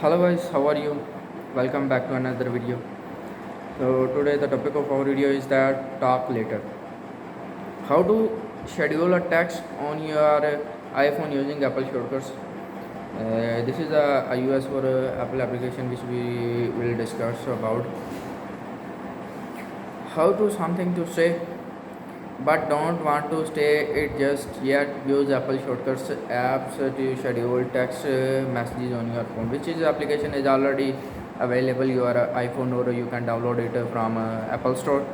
Hello guys, how are you? Welcome back to another video. So today the topic of our video is that talk later. How to schedule a text on your iPhone using Apple shortcuts. This is a iOS or Apple application which we will discuss about. How to something to say but don't want to stay it just yet. Use Apple shortcuts apps to schedule text messages on your phone, which is application is already available your iPhone, or you can download it from Apple store.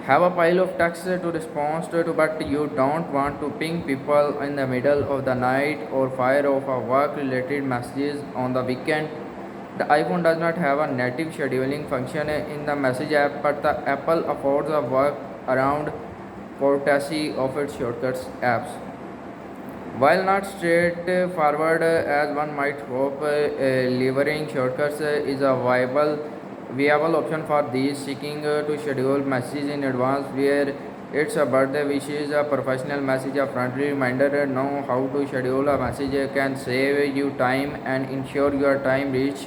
Have a pile of text to respond to, but you don't want to ping people in the middle of the night or fire off a work related messages on the weekend. The iPhone does not have a native scheduling function in the message app, but the Apple affords a work around courtesy of its shortcuts apps. While not straightforward as one might hope, leveraging shortcuts is a viable option for these seeking to schedule messages in advance, where it's a birthday wishes, a professional message, a friendly reminder. Know how to schedule a message can save you time and ensure your time reach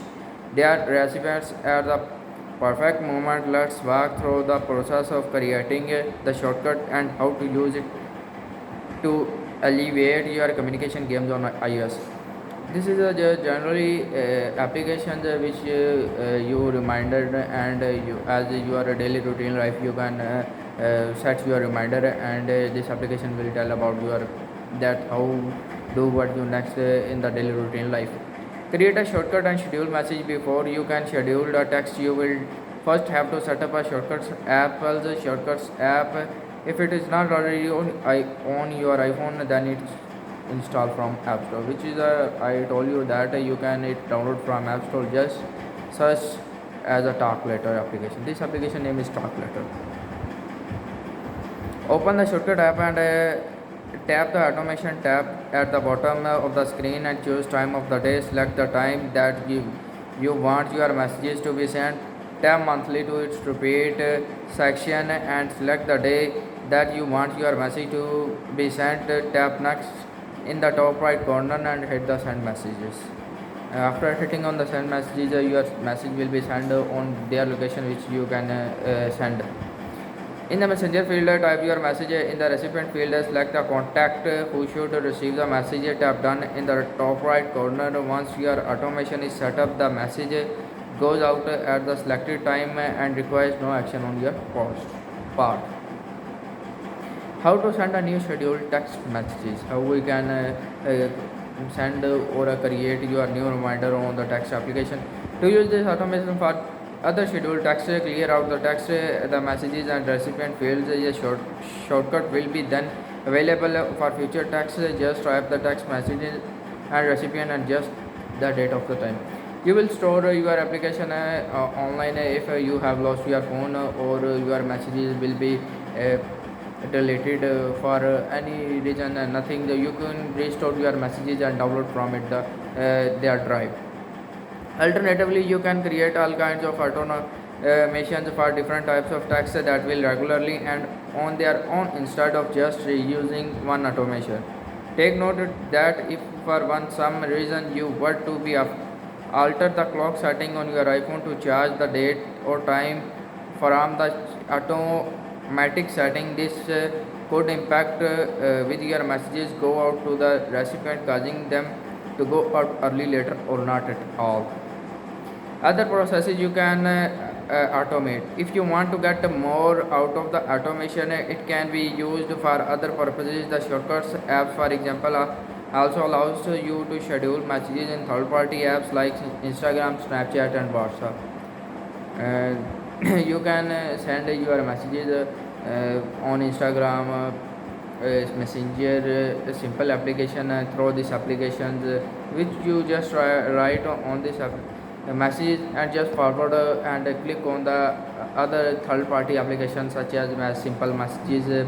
their recipients at the perfect moment. Let's walk through the process of creating the shortcut and how to use it to alleviate your communication games on iOS. This is a generally applications which you reminded, and you as your daily routine life you can set your reminder, and this application will tell about your that how do what you next in the daily routine life. Create a shortcut and schedule message. Before you can schedule the text, you will first have to set up a shortcuts Apple's shortcuts app. If it is not already on your iPhone, then it's installed from App Store, which is I told you that you can download from App Store. Just search as a talk letter application. This application name is talk letter. Open the shortcut app and tap the automation tab at the bottom of the screen and choose time of the day. Select the time that you want your messages to be sent. Tap monthly to its repeat section and select the day that you want your message to be sent. Tap next in the top right corner and hit the send messages. After hitting on the send messages, your message will be sent on their location which you can send. In the messenger field, type your message. In the recipient field, select the contact who should receive the message. Tap done in the top right corner. Once your automation is set up, the message goes out at the selected time and requires no action on your part. How to send a new scheduled text messages? How we can send or create your new reminder on the text application. To use this automation for other scheduled text, clear out the text, the messages and recipient fields. A shortcut will be then available for future text. Just type the text messages and recipient and just the date of the time. You will store your application online if you have lost your phone, or your messages will be deleted for any reason. Nothing. You can restore your messages and download from it their drive. Alternatively, you can create all kinds of automations for different types of text that will regularly and on their own instead of just using one automation. Take note that if for some reason you were to be alter the clock setting on your iPhone to change the date or time from the automatic setting, this could impact with your messages go out to the recipient, causing them to go out early, later, or not at all. Other processes you can automate. If you want to get more out of the automation, it can be used for other purposes. The shortcuts app, for example, also allows you to schedule messages in third-party apps like Instagram, Snapchat, and WhatsApp. You can send your messages on Instagram, Messenger, a simple application through these applications, which you just write on this message and just forward and click on the other third-party applications such as simple messages,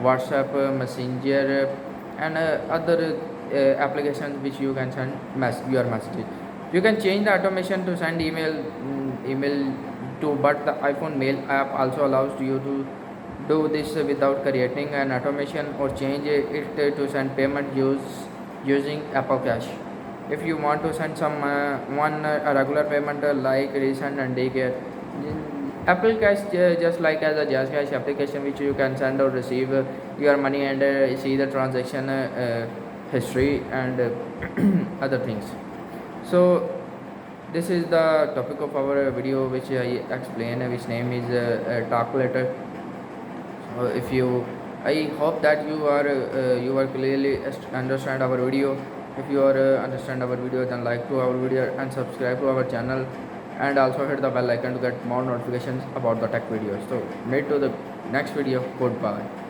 WhatsApp, Messenger, and other applications which you can send your messages. You can change the automation to send email to, but the iPhone mail app also allows you to do this without creating an automation, or change it to send payment using Apple Cash. If you want to send some one a regular payment like recent and daycare, Apple Cash just like as a Jazz Cash application which you can send or receive your money and see the transaction history and other things. So this is the topic of our video which I explain, which name is calculator. If you, I hope that you are clearly understand our video. If you are understand our video, then like to our video and subscribe to our channel, and also hit the bell icon to get more notifications about the tech videos. So meet to the next video. Goodbye.